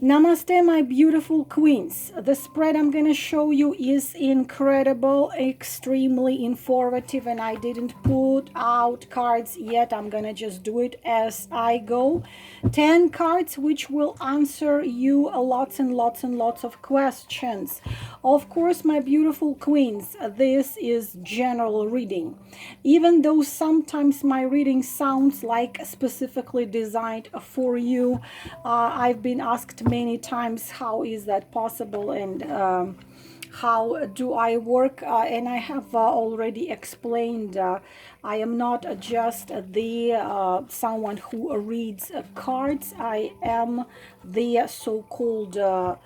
Namaste, my beautiful queens. The spread I'm going to show you is incredible, extremely informative, and I didn't put out cards yet. I'm going to just do it as I go. 10 cards which will answer you lots and lots and lots of questions. Of course, my beautiful queens, this is general reading. Even though sometimes my reading sounds like specifically designed for you, I've been asked many times how is that possible, and how do I work, and I have already explained. I am not just the someone who reads cards. I am the so-called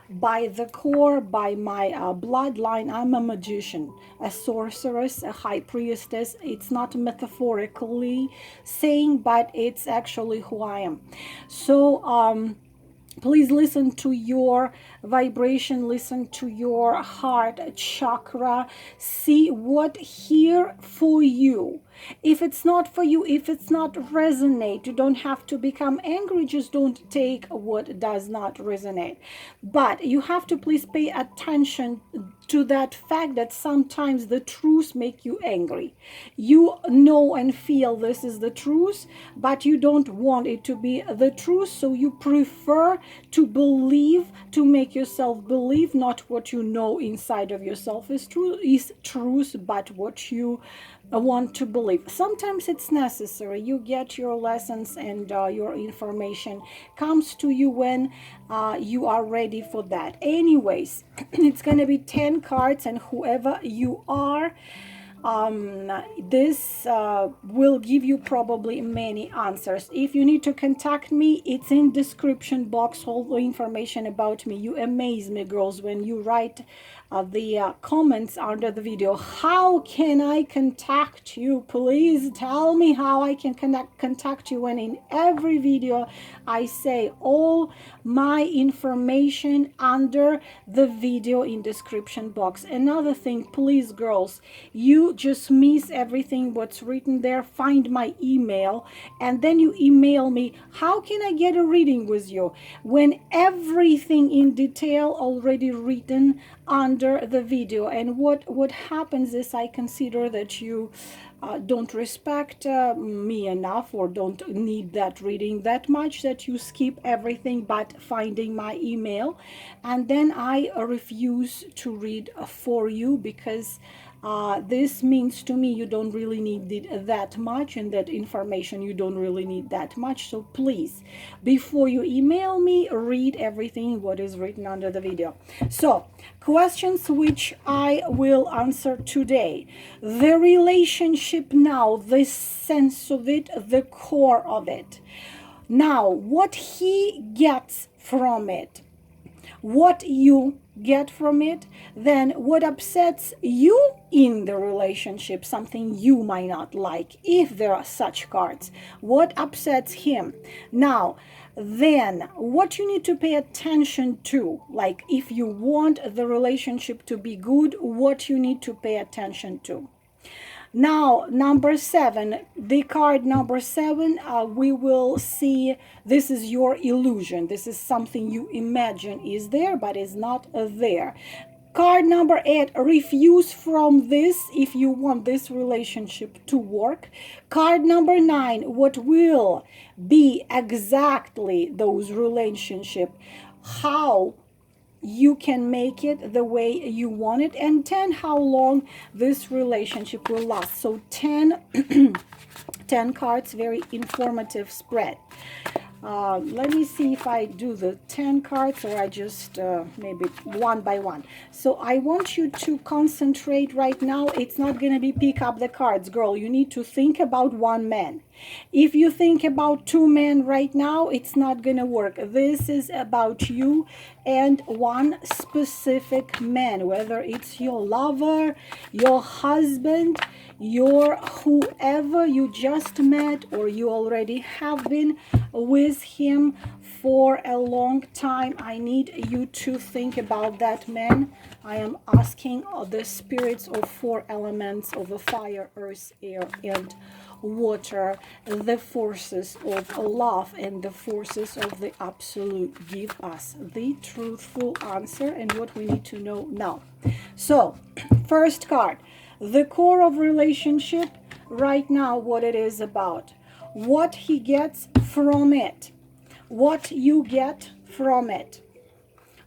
by the core, by my bloodline, I'm a magician, a sorceress, a high priestess. It's not metaphorically saying, but it's actually who I am. So please listen to your vibration, listen to your heart chakra, see what here for you. If it's not for you, if it's not resonate, you don't have to become angry, just don't take what does not resonate. But you have to please pay attention to that fact that sometimes the truth make you angry. You know and feel this is the truth, but you don't want it to be the truth, so you prefer to believe, to make yourself believe not what you know inside of yourself is truth, but what you want to believe. Sometimes it's necessary. You get your lessons and your information comes to you when you are ready for that. Anyways, it's going to be 10 cards, and whoever you are, this will give you probably many answers. If you need to contact me, it's in description box, all the information about me. You amaze me, girls, when you write the comments under the video. How can I contact you? Please tell me how I can contact you, when in every video I say all my information under the video in description box. Another thing, please, girls, you just miss everything what's written there. Find my email, and then you email me, how can I get a reading with you, when everything in detail already written under the video. And what happens is, I consider that you don't respect me enough, or don't need that reading that much, that you skip everything but finding my email, and then I refuse to read for you, because this means to me you don't really need it that much, and that information you don't really need that much. So please, before you email me, read everything what is written under the video. So questions which I will answer today: the relationship now, the sense of it, the core of it. Now, what he gets from it, what you get from it, then what upsets you in the relationship, something you might not like, if there are such cards, what upsets him. Now, then what you need to pay attention to, like if you want the relationship to be good, what you need to pay attention to. Now, number 7, the card number 7, we will see this is your illusion. This is something you imagine is there, but is not there. Card number 8, refuse from this if you want this relationship to work. Card number 9, what will be exactly those relationship, how you can make it the way you want it. And 10, how long this relationship will last. So 10 10 cards, very informative spread. Let me see if I do the 10 cards, or I just maybe one by one. So I want you to concentrate right now. It's not going to be pick up the cards, girl. You need to think about one man. If you think about two men right now, it's not going to work. This is about you and one specific man, whether it's your lover, your husband, your whoever you just met, or you already have been with him for a long time. I need you to think about that man. I am asking the spirits of 4 elements of the fire, earth, air, and water, the forces of love and the forces of the absolute give us the truthful answer and what we need to know now. So, first card, the core of relationship right now, what it is about, what he gets from it, what you get from it,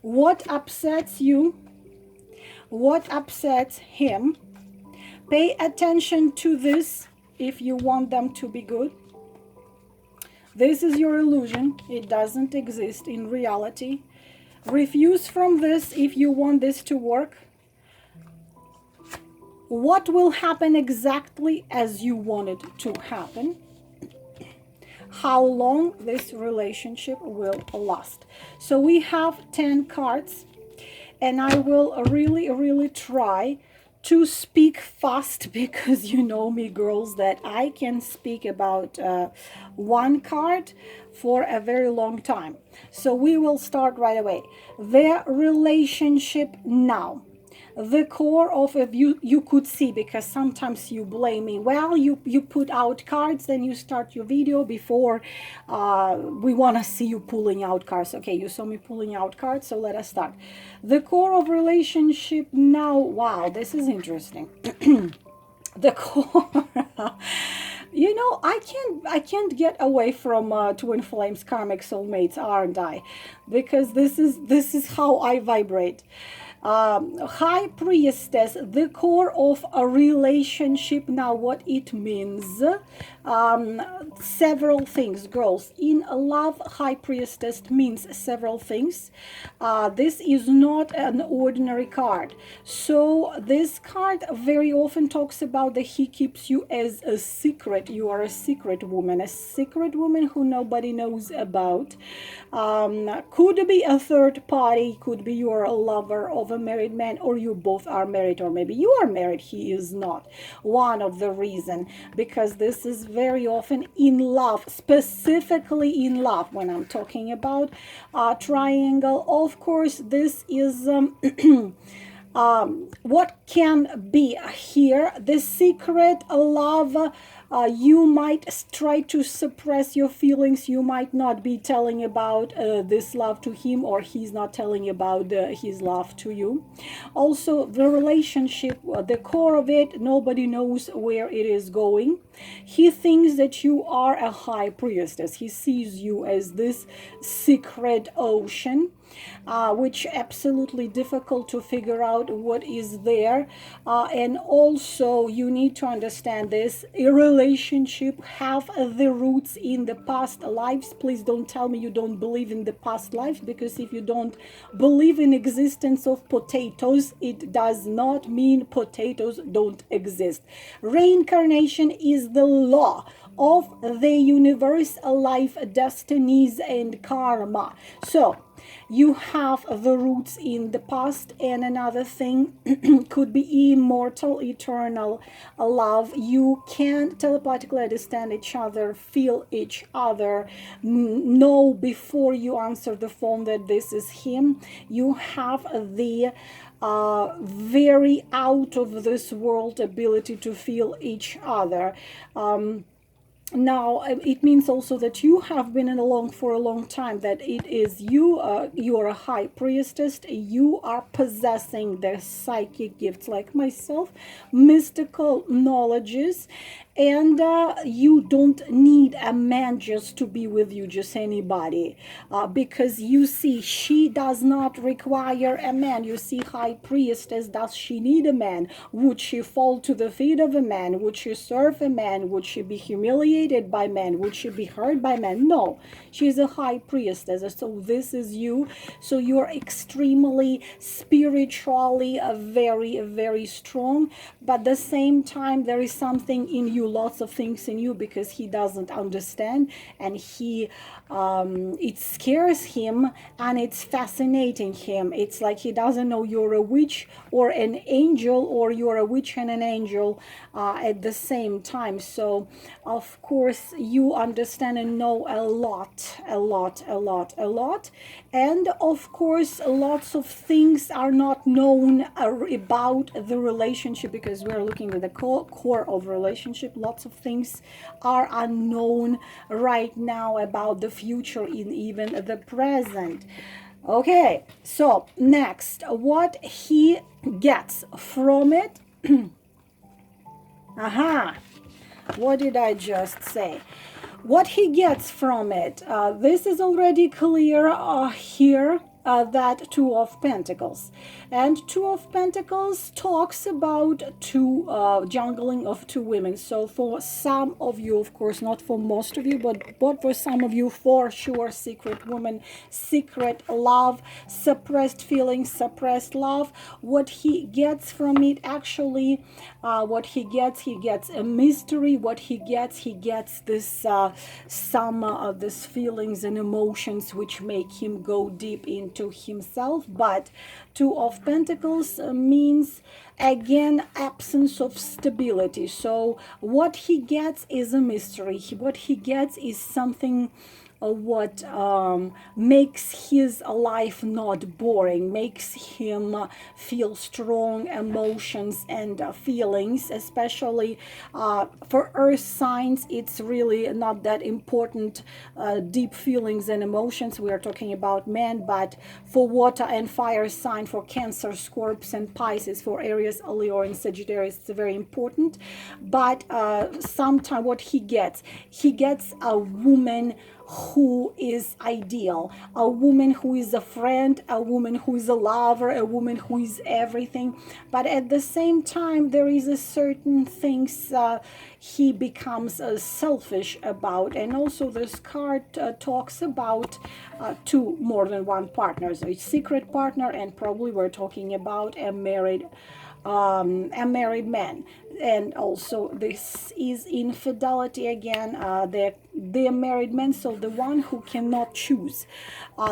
what upsets you, what upsets him. Pay attention to this if you want them to be good. This is your illusion. It doesn't exist in reality. Refuse from this if you want this to work. What will happen exactly as you want it to happen? How long this relationship will last? So we have 10 cards, and I will really try to speak fast, because you know me, girls, that I can speak about one card for a very long time. So we will start right away. Their relationship now. The core of a view, you could see, because sometimes you blame me. Well, you put out cards, then you start your video before we want to see you pulling out cards. Okay, you saw me pulling out cards, so let us start. The core of relationship now. Wow, this is interesting. The core. You know, I can't get away from twin flames, karmic soulmates, aren't I? Because this is how I vibrate. High priestess, the core of a relationship now, what it means. Several things, girls. In love, high priestess means several things. This is not an ordinary card. So this card very often talks about that he keeps you as a secret. You are a secret woman who nobody knows about. Could be a third party, could be you're a lover of a married man, or you both are married, or maybe you are married, he is not. One of the reason, because this is very often in love, specifically in love. When I'm talking about triangle, of course, this is what can be here, the secret love. You might try to suppress your feelings. You might not be telling about this love to him, or he's not telling about his love to you. Also, the relationship, the core of it, nobody knows where it is going. He thinks that you are a high priestess. He sees you as this secret ocean, which absolutely difficult to figure out what is there. And also you need to understand this, a relationship have the roots in the past lives. Please don't tell me you don't believe in the past life, because if you don't believe in existence of potatoes, it does not mean potatoes don't exist. Reincarnation is the law of the universe, life, destinies, and karma. So you have the roots in the past. And another thing could be immortal, eternal love. You can telepathically understand each other, feel each other, know before you answer the phone that this is him. You have the very out of this world ability to feel each other. Now, it means also that you have been along for a long time, that it is you, you are a high priestess, you are possessing the psychic gifts like myself, mystical knowledges, and you don't need a man just to be with you, just anybody, because you see, she does not require a man. You see, high priestess, does she need a man? Would she fall to the feet of a man? Would she serve a man? Would she be humiliated by men? Would she be hurt by men? No, she's a high priestess. So this is you. So you're extremely spiritually very strong, but at the same time there is something in you, lots of things in you, because he doesn't understand, and he it scares him and it's fascinating him. It's like he doesn't know you're a witch or an angel, or you're a witch and an angel at the same time. So of course you understand and know a lot, and of course lots of things are not known about the relationship, because we're looking at the core of relationship. Lots of things are unknown right now about the future in even the present. Okay, so next, what he gets from it. Aha, what did I just say? What he gets from it, this is already clear here, that Two of Pentacles. And Two of Pentacles talks about jungling of two women. So for some of you, of course, not for most of you, but for some of you, for sure, secret woman, secret love, suppressed feelings, suppressed love. What he gets from it, actually, what he gets a mystery. What he gets this some of these feelings and emotions which make him go deep into himself. But Two of Pentacles means, again, absence of stability. So what he gets is a mystery. What he gets is something what makes his life not boring, makes him feel strong emotions and feelings, especially for earth signs. It's really not that important, deep feelings and emotions. We are talking about men. But for water and fire sign, for Cancer, Scorpios and Pisces, for Aries, Leo and Sagittarius, it's very important. But sometimes what he gets a woman who is ideal, a woman who is a friend, a woman who is a lover, a woman who is everything. But at the same time, there is a certain things he becomes selfish about. And also this card talks about two, more than one partner. So it's secret partner, and probably we're talking about a married man. And also this is infidelity again. They're married men, so the one who cannot choose.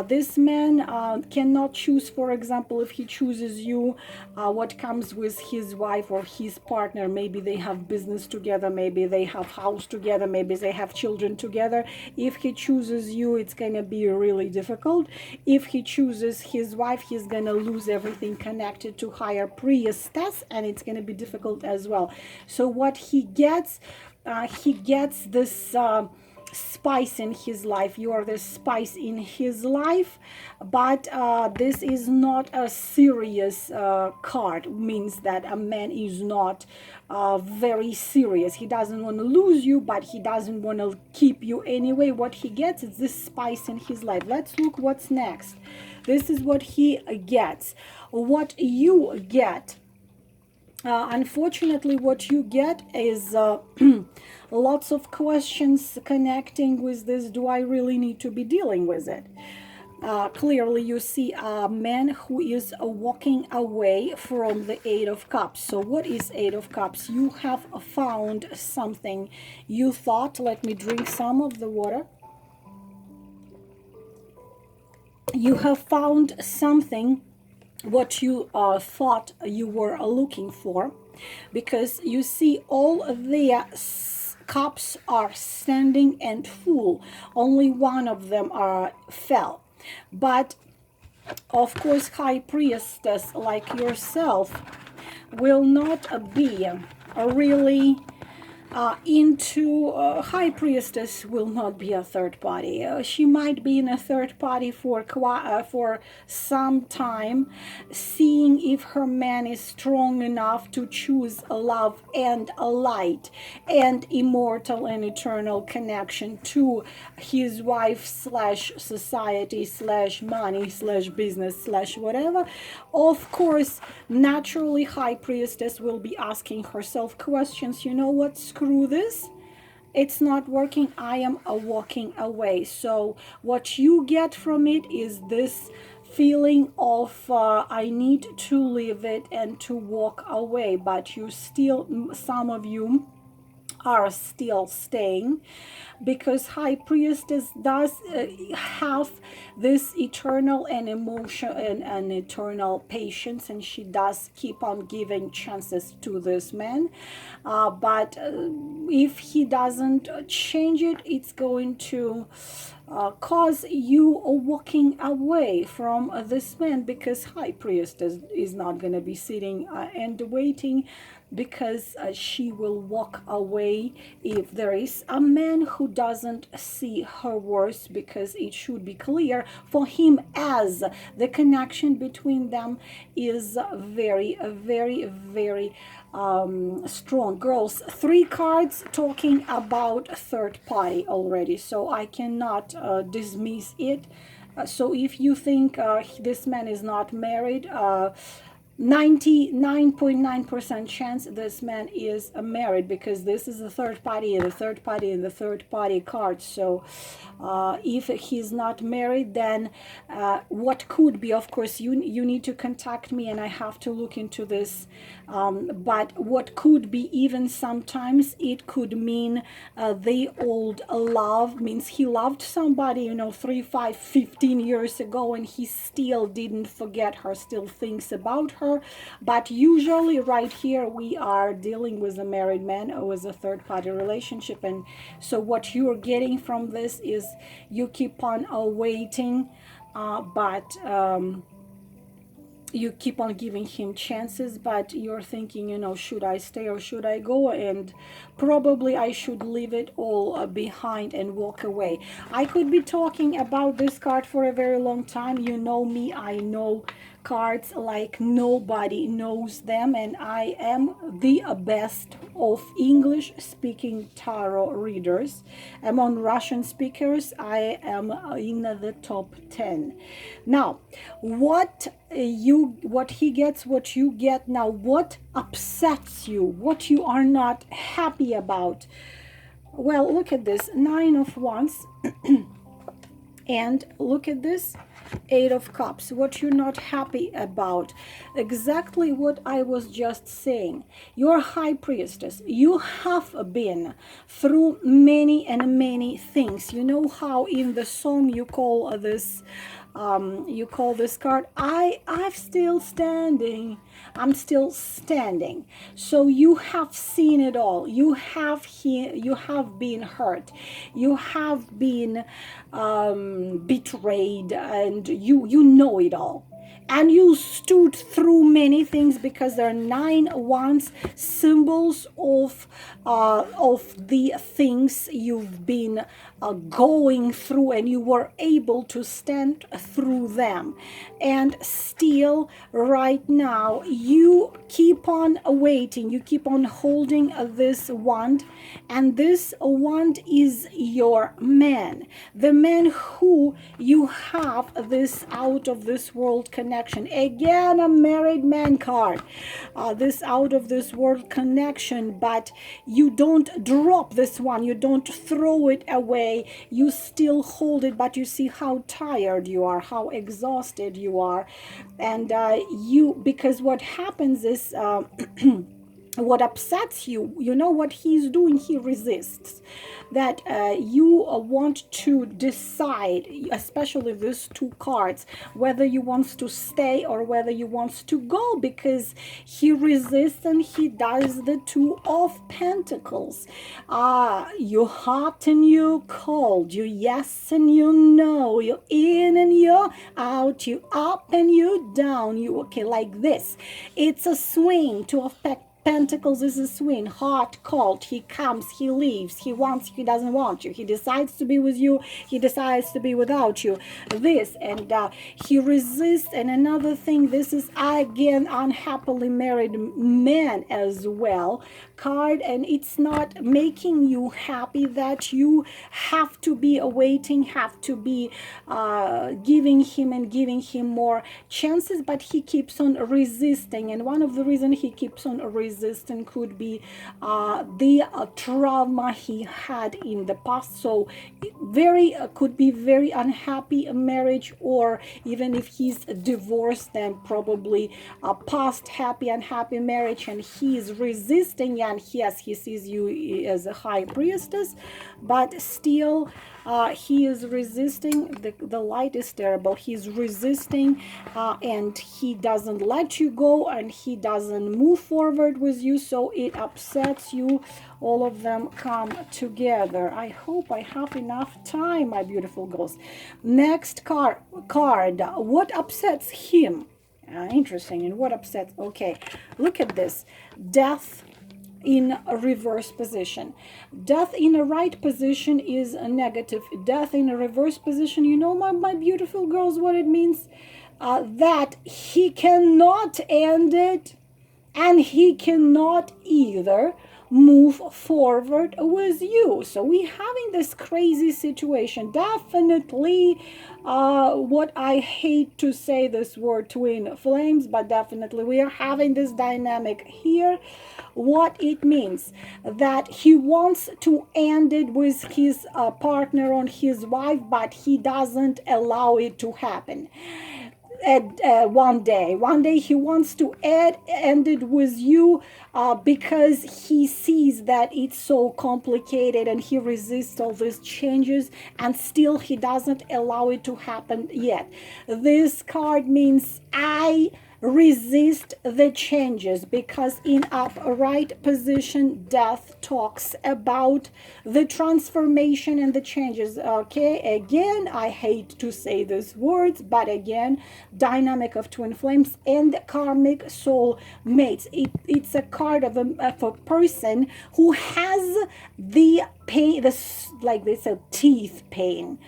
This man cannot choose. For example, if he chooses you, what comes with his wife or his partner, maybe they have business together, maybe they have house together, maybe they have children together. If he chooses you, it's gonna be really difficult. If he chooses his wife, he's gonna lose everything connected to higher priestess, and it's gonna be difficult as well. So what he gets this spice in his life. You are the spice in his life. But this is not a serious card. Means that a man is not very serious. He doesn't want to lose you, but he doesn't want to keep you anyway. What he gets is this spice in his life. Let's look what's next. This is what he gets. What you get, unfortunately, what you get is lots of questions connecting with this. Do I really need to be dealing with it? Clearly, you see a man who is walking away from the Eight of Cups. So what is Eight of Cups? You have found something you thought. Let me drink some of the water. You have found something what you thought you were looking for, because you see all the cups are standing and full. Only one of them fell. But of course, high priestess like yourself will not be really into high priestess will not be a third party. She might be in a third party for some time, seeing if her man is strong enough to choose a love and a light and immortal and eternal connection to his wife slash society slash money slash business slash whatever. Of course, naturally, high priestess will be asking herself questions. You know what? Screw this. It's not working. I am walking away. So what you get from it is this feeling of I need to leave it and to walk away. But you still, some of you are still staying, because high priestess does have this eternal and emotion and eternal patience, and she does keep on giving chances to this man. But if he doesn't change it, it's going to cause you walking away from this man, because high priestess is not going to be sitting and waiting, because she will walk away if there is a man who doesn't see her worth, because it should be clear for him as the connection between them is very, very, very strong. Girls, 3 cards talking about third party already, so I cannot dismiss it. So if you think this man is not married, 99.9% chance this man is married, because this is the third party and the third party and the third party card. So if he's not married, then what could be, of course, you need to contact me and I have to look into this, but what could be, even sometimes it could mean the old love, means he loved somebody, you know, 3, 5, 15 years ago, and he still didn't forget her, still thinks about her. But usually right here we are dealing with a married man or with a third party relationship. And so what you're getting from this is you keep on waiting, but you keep on giving him chances, but you're thinking, you know, should I stay or should I go? And probably I should leave it all behind and walk away. I could be talking about this card for a very long time. You know me, I know cards like nobody knows them, and I am the best of English speaking tarot readers. Among Russian speakers, I am in the top 10. Now, what he gets, what you get. Now, what upsets you, what you are not happy about? Well, look at this, 9 of Wands. And look at this, 8 of Cups. What you're not happy about, exactly what I was just saying. Your high priestess, you have been through many and many things. You know how in the psalm you call this card, I'm still standing, I'm still standing. So you have seen it all. You have been hurt, you have been betrayed, and you know it all, and you stood through many things, because there are 9 wands, symbols of the things you've been going through, and you were able to stand through them. And still right now you keep on waiting, you keep on holding this wand, and this wand is your man, the man who you have this out of this world connection. Again, a married man card, this out of this world connection, but you don't drop this one, you don't throw it away, you still hold it, but you see how tired you are, how exhausted you are. And because what happens is what upsets you, you know what he's doing, he resists. That you want to decide, especially these 2 cards, whether you want to stay or whether you want to go, because he resists, and he does the 2 of Pentacles. You hot and you cold, you yes and you no, you in and you out, you up and you down, you okay, like this. It's a swing. 2 of Pentacles is a swing, hot, cold. He comes, he leaves, he wants, he doesn't want you. He decides to be with you, he decides to be without you. This, and he resists. And another thing, this is again unhappily married man as well card, and it's not making you happy that you have to be awaiting, have to be giving him more chances, but he keeps on resisting. And one of the reasons he keeps on resisting could be the trauma he had in the past. So could be very unhappy marriage, or even if he's divorced, then probably a past happy unhappy marriage, and he is resisting. again, yes, he sees you as a high priestess, but still he is resisting. The light is terrible. He's resisting, and he doesn't let you go, and he doesn't move forward with you, so it upsets you. All of them come together. I hope I have enough time, my beautiful girls. Next card. What upsets him? Interesting. And what upsets? Okay, look at this. Death in a reverse position. Death in a right position is a negative. Death in a reverse position, you know, my beautiful girls, what it means? That he cannot end it, and he cannot either move forward with you. So we having this crazy situation. Definitely, what I hate to say this word, twin flames, but definitely we are having this dynamic here. What it means, that he wants to end it with his partner or his wife, but he doesn't allow it to happen. One day he wants to end it with you, because he sees that it's so complicated, and he resists all these changes, and still he doesn't allow it to happen yet. This card means I resist the changes, because in upright position, death talks about the transformation and the changes. Okay, again, I hate to say these words, but again, dynamic of twin flames and karmic soul mates. It's a card of a person who has the pain, like they said, teeth pain,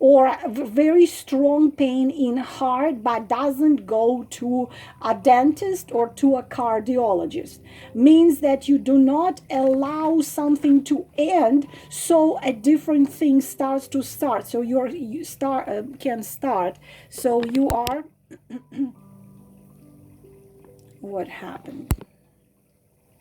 or a very strong pain in heart, but doesn't go to a dentist or to a cardiologist. Means that you do not allow something to end, so a different thing starts to start. So you can start. So you are what happened?